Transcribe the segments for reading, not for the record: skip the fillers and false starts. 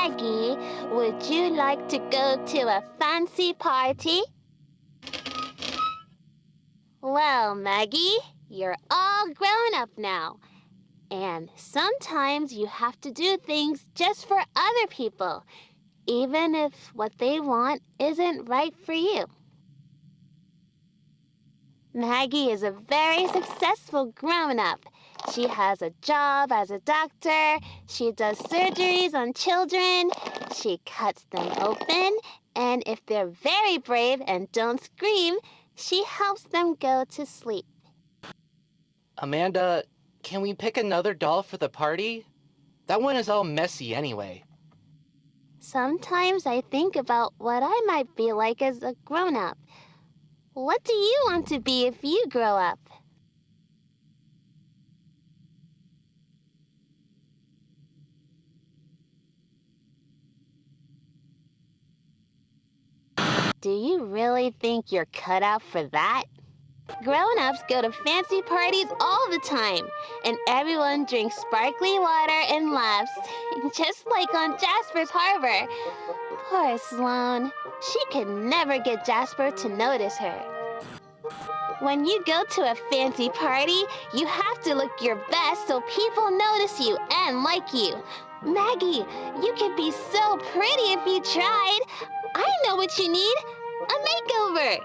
Maggie, would you like to go to a fancy party? Well, Maggie, you're all grown up now. And sometimes you have to do things just for other people, even if what they want isn't right for you. Maggie is a very successful grown-up. She has a job as a doctor. She does surgeries on children. She cuts them open. And if they're very brave and don't scream, she helps them go to sleep. Amanda, can we pick another doll for the party? That one is all messy anyway. Sometimes I think about what I might be like as a grown-up. What do you want to be if you grow up? Do you really think you're cut out for that? Grown-ups go to fancy parties all the time, and everyone drinks sparkly water and laughs, just like on Jasper's Harbor. Poor Sloane. She could never get Jasper to notice her. When you go to a fancy party, you have to look your best so people notice you and like you. Maggie, you could be so pretty if you tried. I know what you need. A makeover.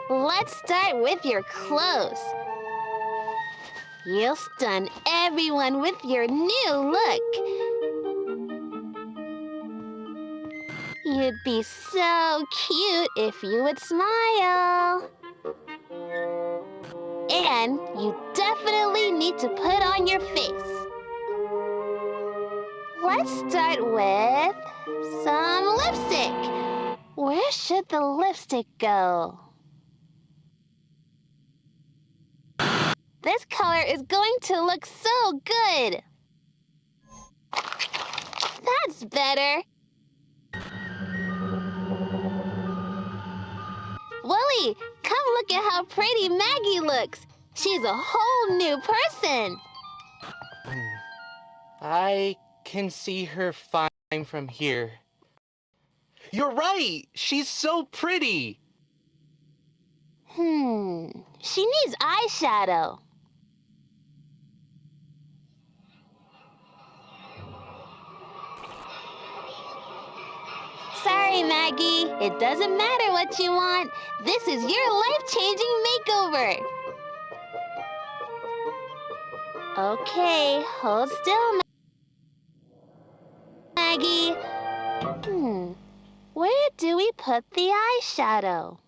Let's start with your clothes. You'll stun everyone with your new look. You'd be so cute if you would smile. And you definitely need to put on your face. Let's start with some lipstick. Where should the lipstick go? This color is going to look so good. That's better. Willie, come look at how pretty Maggie looks. She's a whole new person. I can see her fine from here. You're right! She's so pretty! She needs eyeshadow. Sorry, Maggie. It doesn't matter what you want. This is your life-changing makeover. Okay, hold still, Maggie. Where do we put the eyeshadow?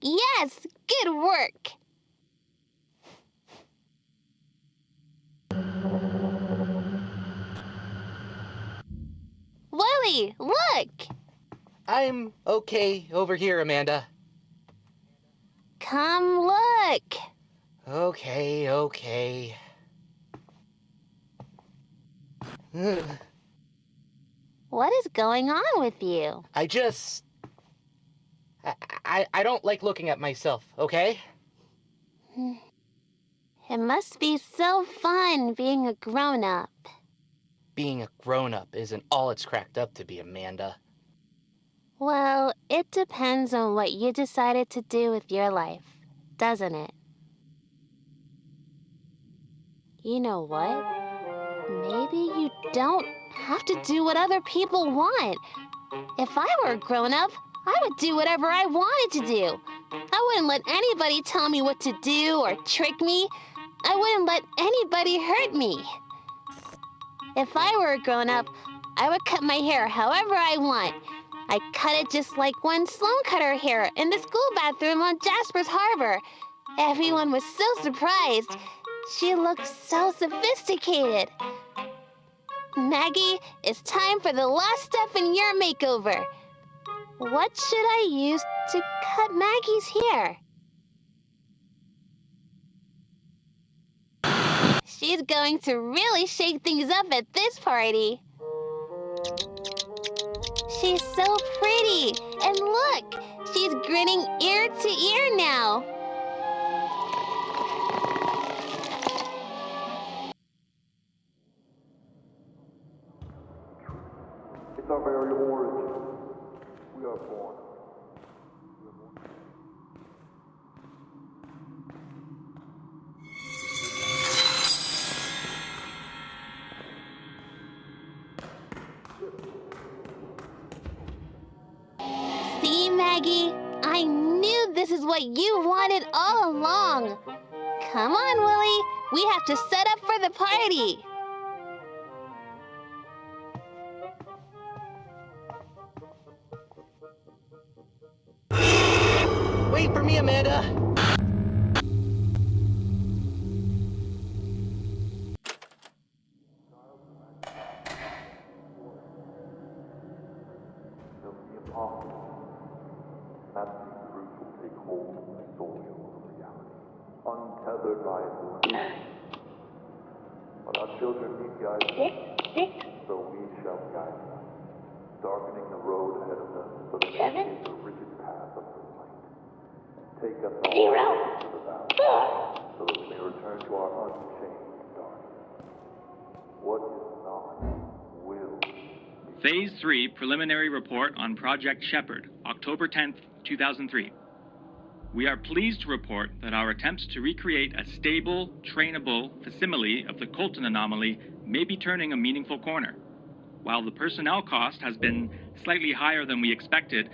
Yes, good work. Willie, look. I'm okay over here, Amanda. Come look. Okay. What is going on with you? I don't like looking at myself, okay? It must be so fun being a grown-up. Being a grown-up isn't all it's cracked up to be, Amanda. Well, it depends on what you decided to do with your life, doesn't it? You know what? Maybe you don't have to do what other people want. If I were a grown-up, I would do whatever I wanted to do. I wouldn't let anybody tell me what to do or trick me. I wouldn't let anybody hurt me. If I were a grown-up, I would cut my hair however I want. I cut it just like when Sloan cut her hair in the school bathroom on Jasper's Harbor. Everyone was so surprised. She looked so sophisticated. Maggie, it's time for the last step in your makeover. What should I use to cut Maggie's hair? She's going to really shake things up at this party. She's so pretty. And look, she's grinning ear to ear now. It's our very origin. We are born. See, Maggie? I knew this is what you wanted all along. Come on, Willie. We have to set up for the party. Wait for me, Amanda. The impossible. Absolute truth will take hold of the soil of reality, untethered by its limits. But our children need guidance, so we shall guide them, darkening the road ahead of them so they may escape the rigid path of the light. Take us all to the valley, so that we may return to our unchanged darkness. What is not will be. Phase 3 Preliminary Report on Project Shepherd, October 10th, 2003. We are pleased to report that our attempts to recreate a stable, trainable facsimile of the Colton anomaly may be turning a meaningful corner. While the personnel cost has been slightly higher than we expected,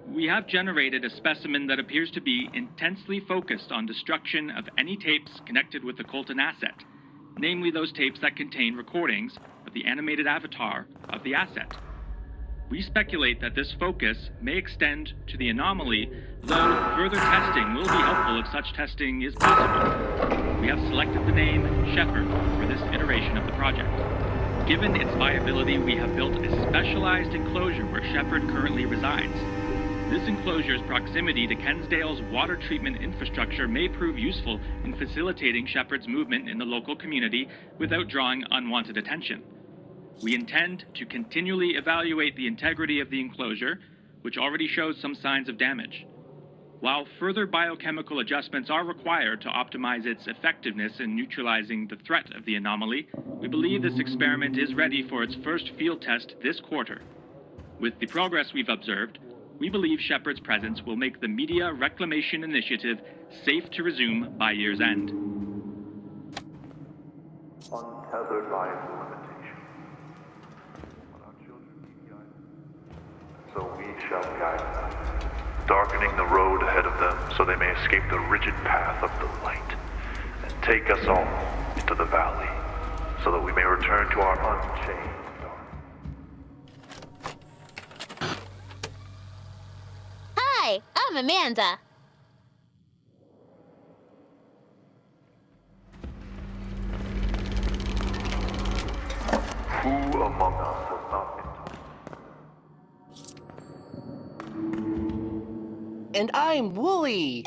we have generated a specimen that appears to be intensely focused on destruction of any tapes connected with the Colton asset, namely those tapes that contain recordings of the animated avatar of the asset. We speculate that this focus may extend to the anomaly, though further testing will be helpful if such testing is possible. We have selected the name Shepherd for this iteration of the project. Given its viability, we have built a specialized enclosure where Shepherd currently resides. This enclosure's proximity to Kensdale's water treatment infrastructure may prove useful in facilitating Shepherd's movement in the local community without drawing unwanted attention. We intend to continually evaluate the integrity of the enclosure, which already shows some signs of damage. While further biochemical adjustments are required to optimize its effectiveness in neutralizing the threat of the anomaly, we believe this experiment is ready for its first field test this quarter. With the progress we've observed, we believe Shepherd's presence will make the Media Reclamation Initiative safe to resume by year's end. Untethered by its limitations. But our children need guidance, so we shall guide them, darkening the road ahead of them so they may escape the rigid path of the light, and take us all into the valley, so that we may return to our unchanged darkness. Hi, I'm Amanda. Who among us has not been taught? And I'm Wooly.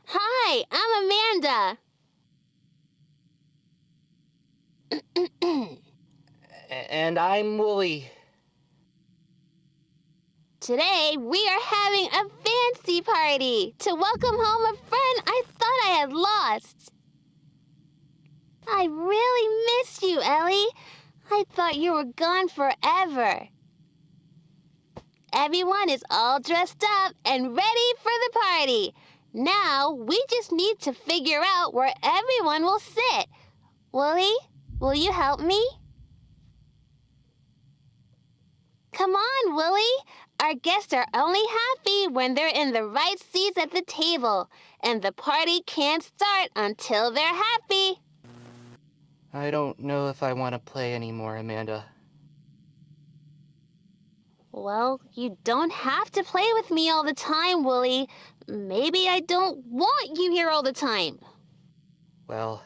Hi, I'm Amanda. And I'm Wooly. Today, we are having a fancy party to welcome home a friend I thought I had lost. I really missed you, Ellie. I thought you were gone forever. Everyone is all dressed up and ready for the party. Now, we just need to figure out where everyone will sit. Wooly, will you help me? Come on, Wooly. Our guests are only happy when they're in the right seats at the table, and the party can't start until they're happy. I don't know if I want to play anymore, Amanda. Well, you don't have to play with me all the time, Wooly. Maybe I don't want you here all the time. Well,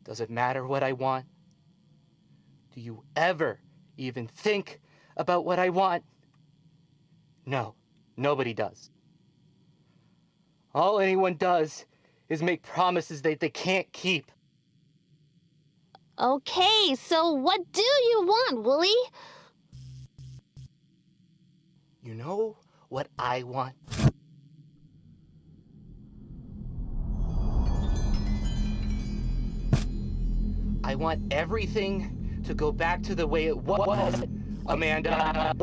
does it matter what I want? Do you ever even think about what I want? No, nobody does. All anyone does is make promises that they can't keep. Okay, so what do you want, Wooly? You know what I want? I want everything to go back to the way it was, Amanda.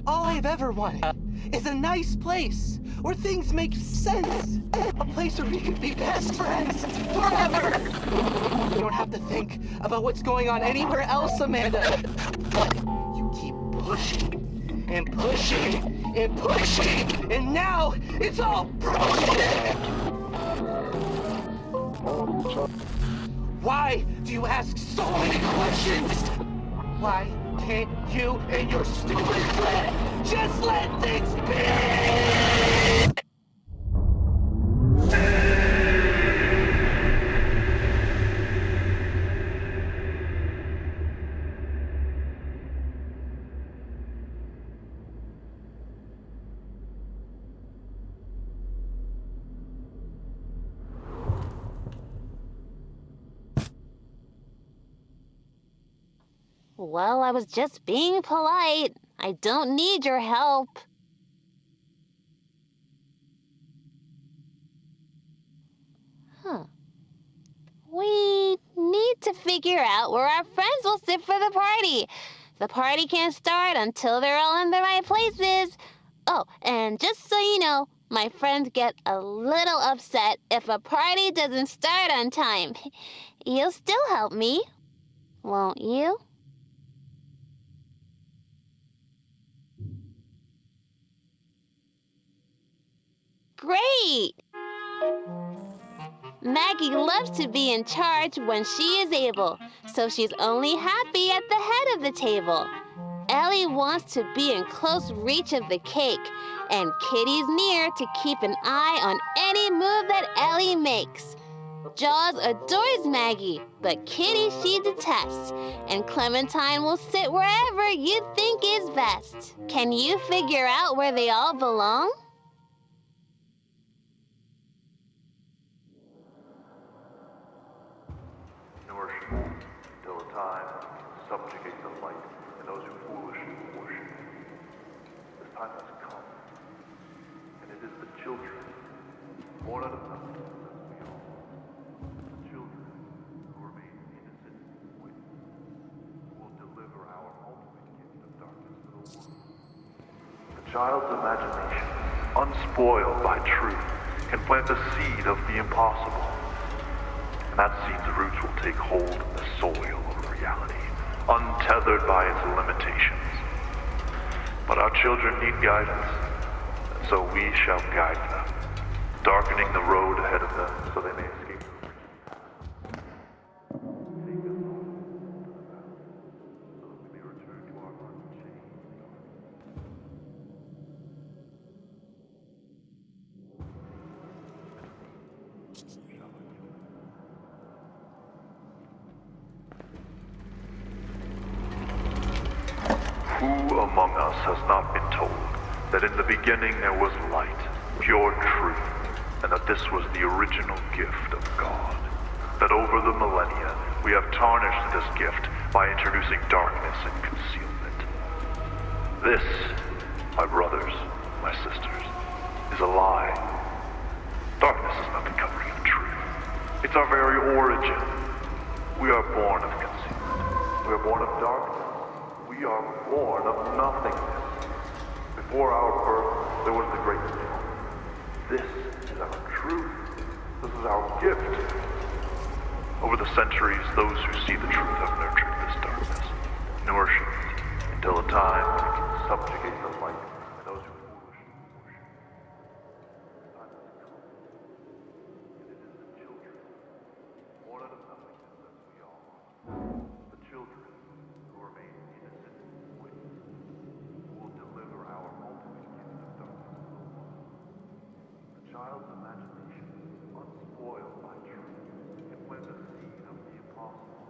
All I've ever wanted is a nice place where things make sense. A place where we can be best friends forever. You don't have to think about what's going on anywhere else, Amanda. But you keep pushing and pushing and pushing, and now it's all broken. Why do you ask so many questions? Why can't you and your stupid friend just let things be? Well, I was just being polite. I don't need your help. We need to figure out where our friends will sit for the party. The party can't start until they're all in the right places. Oh, and just so you know, my friends get a little upset if a party doesn't start on time. You'll still help me, won't you? Great! Maggie loves to be in charge when she is able, so she's only happy at the head of the table. Ellie wants to be in close reach of the cake, and Kitty's near to keep an eye on any move that Ellie makes. Jaws adores Maggie, but Kitty she detests, and Clementine will sit wherever you think is best. Can you figure out where they all belong? Till a time subjugate the light and those who foolishly worship. This time has come, and it is the children, born out of nothing, as we all, the children who remain innocent and wait, who will deliver our ultimate gift of darkness to the world. The child's imagination, unspoiled by truth, can plant the seed of the impossible. And that seed's roots will take hold of the soil of reality, untethered by its limitations. But our children need guidance, and so we shall guide them, darkening the road ahead of them so they may escape the path. Take us home to the past, so that we may return to our unchanged Who among us has not been told that in the beginning there was light, pure truth, and that this was the original gift of God? That over the millennia we have tarnished this gift by introducing darkness and concealment. This, my brothers, my sisters, is a lie. Darkness is not the covering of truth. It's our very origin. We are born of concealment. We are born of darkness. We are born of nothingness. Before our birth, there was the great storm. This is our truth. This is our gift. Over the centuries, those who see the truth have nurtured this darkness, nourishing it until a time when it can subjugate the light, and those who foolishly worship. The time has come, and it is the children, born out of nothingness as we all are, the children who remain innocent in ways, who will deliver our ultimate gift of darkness to the world. The child's imagination, unspoiled by truth, can plant the seed of the impossible.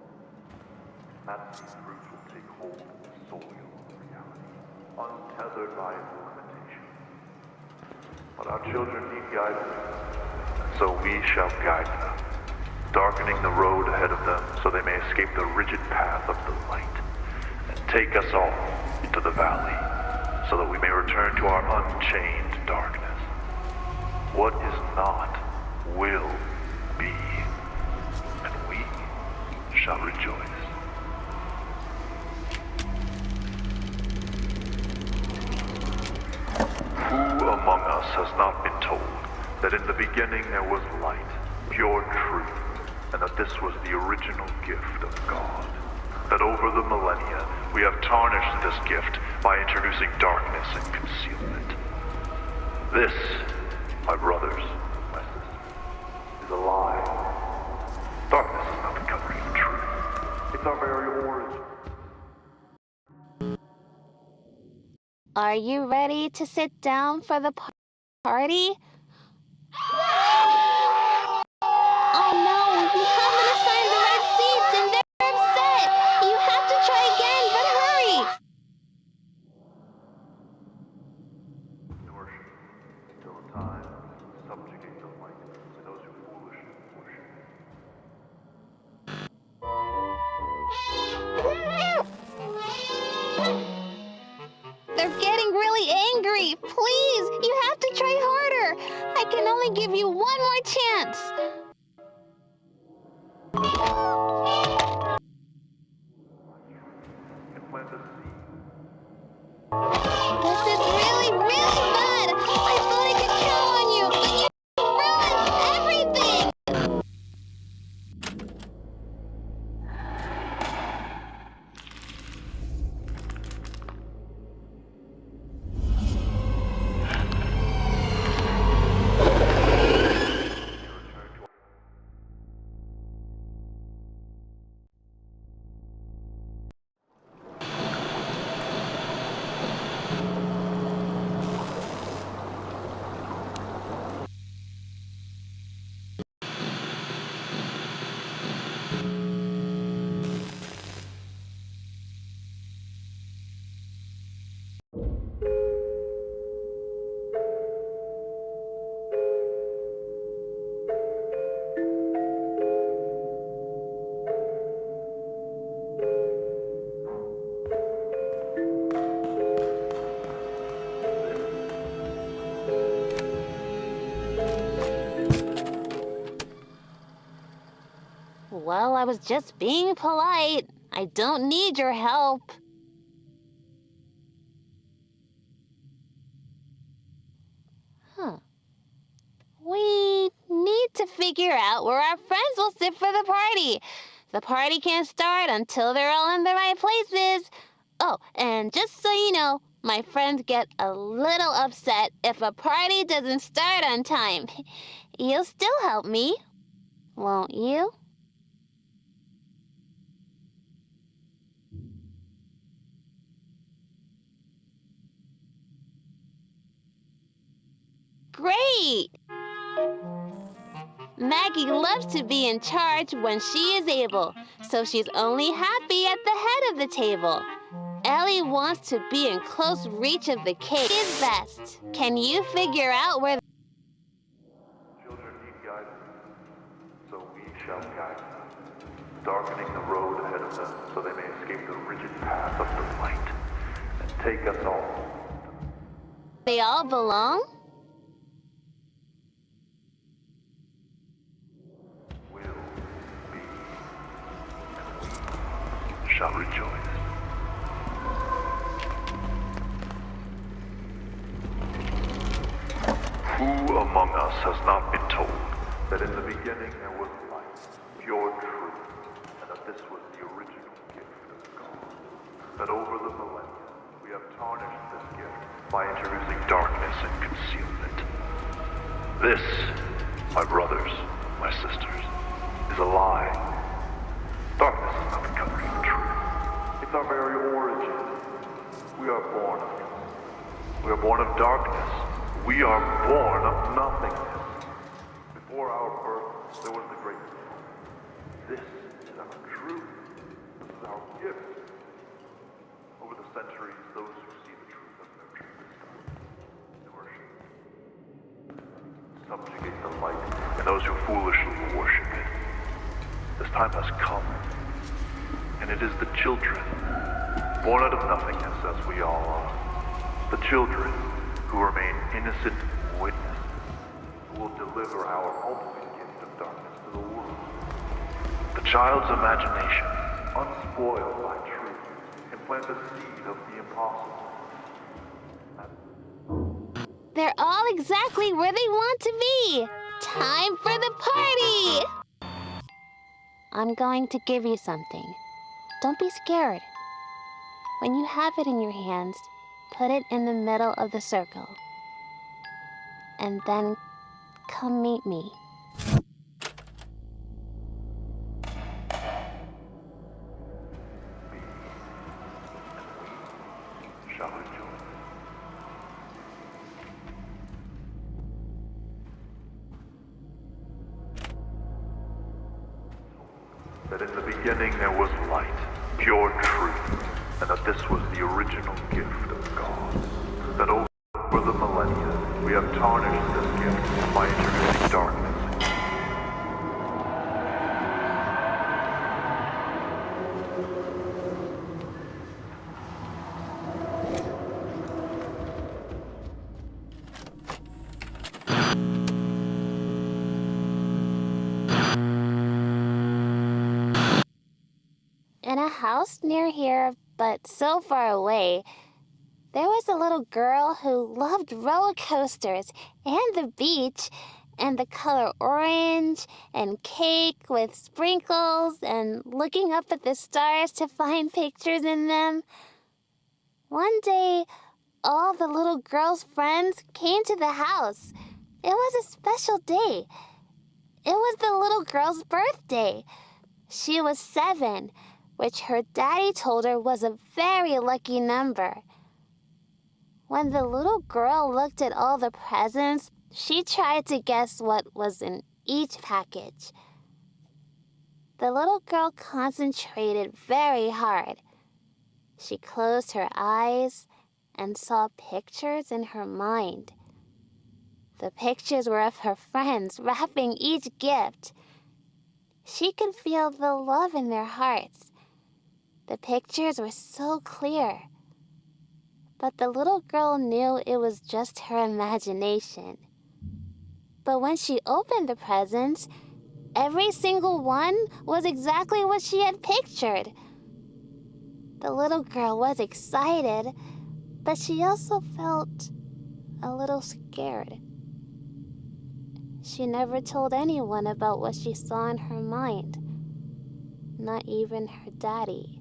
That seed fruit will take hold of the soil of reality, untethered by its limitation. But our children need guidance, and so we shall guide them, darkening the road ahead of them so they may escape the rigid path of the light, and take us all into the valley so that we may return to our unchained darkness. What is not will be, and we shall rejoice. Who among us has not been told that in the beginning there was light, pure truth, and that this was the original gift of God? That over the millennia we have tarnished this gift by introducing darkness and concealment. This, my brothers, my sisters, is a lie. Darkness is not the covering of truth. It's our very origin. Are you ready to sit down for the party? Oh no, you haven't assigned the right seats and they're upset. You have to try again, but hurry. Worship until a time when we subjugate the light to those who foolishly worship. They're getting really angry. Please, you have to try harder. I can only give you one more chance. And plant the seed. This is really, really bad. I thought I could count on you, but you ruined everything. Well, I was just being polite. I don't need your help. We need to figure out where our friends will sit for the party. The party can't start until they're all in the right places. Oh, and just so you know, my friends get a little upset if a party doesn't start on time. You'll still help me, won't you? Great! Maggie loves to be in charge when she is able, so she's only happy at the head of the table. Ellie wants to be in close reach of the cake is best. Can you figure out where... Children need guidance, so we shall guide them, darkening the road ahead of them so they may escape the rigid path of the light, and take us all. They all belong? Shall rejoice. Who among us has not been told that in the beginning there was light, pure truth, darkness and concealment. This, my brothers, my sisters, is a lie. Darkness is not the covering of truth. It's our very origin. We are born of God. We are born of darkness. We are born of nothingness. Before our birth, there was the great before. This is our truth. This is our gift. Over the centuries, those who see the truth have nurtured this darkness and worship. Subjugate the light, and those who foolishly worship it. This time has come, and it is the children, born out of nothingness as we all are, the children who remain innocent witnesses, who will deliver our ultimate gift of darkness to the world. The child's imagination, unspoiled by truth, can plant the seed of the impossible. They're all exactly where they want to be. Time for the party! I'm going to give you something. Don't be scared. When you have it in your hands, put it in the middle of the circle. And then come meet me. Shall rejoice. That in the beginning there was light, pure truth, and that this was the original gift of God. That over the millennia, we have tarnished this gift by introducing darkness. In a house near here, but so far away, there was a little girl who loved roller coasters and the beach and the color orange and cake with sprinkles and looking up at the stars to find pictures in them. One day, all the little girl's friends came to the house. It was a special day. It was the little girl's birthday. She was 7, which her daddy told her was a very lucky number. When the little girl looked at all the presents, she tried to guess what was in each package. The little girl concentrated very hard. She closed her eyes and saw pictures in her mind. The pictures were of her friends wrapping each gift. She could feel the love in their hearts. The pictures were so clear. But the little girl knew it was just her imagination. But when she opened the presents, every single one was exactly what she had pictured. The little girl was excited, but she also felt a little scared. She never told anyone about what she saw in her mind, not even her daddy.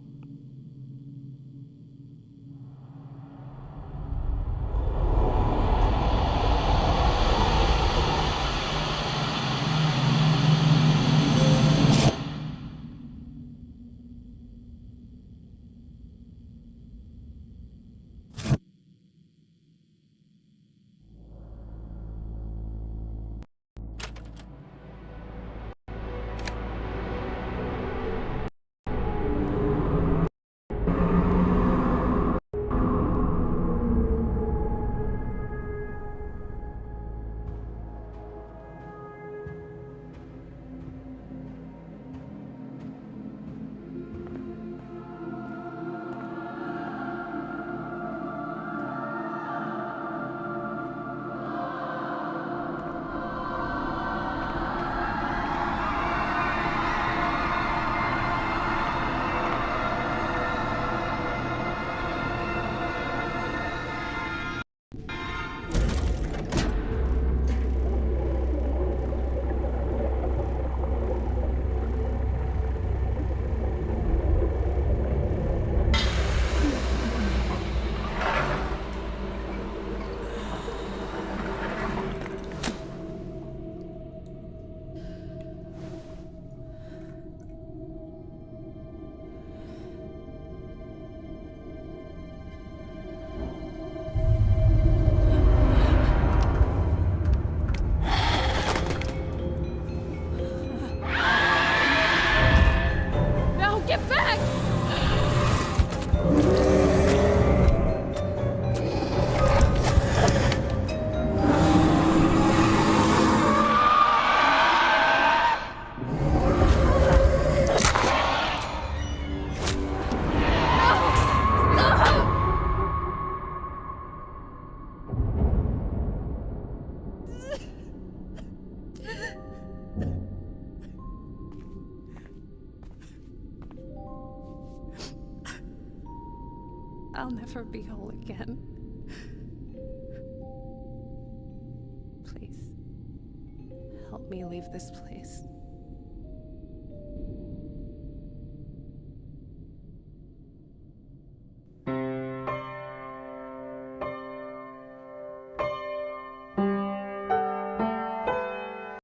I'll never be whole again. Please, help me leave this place.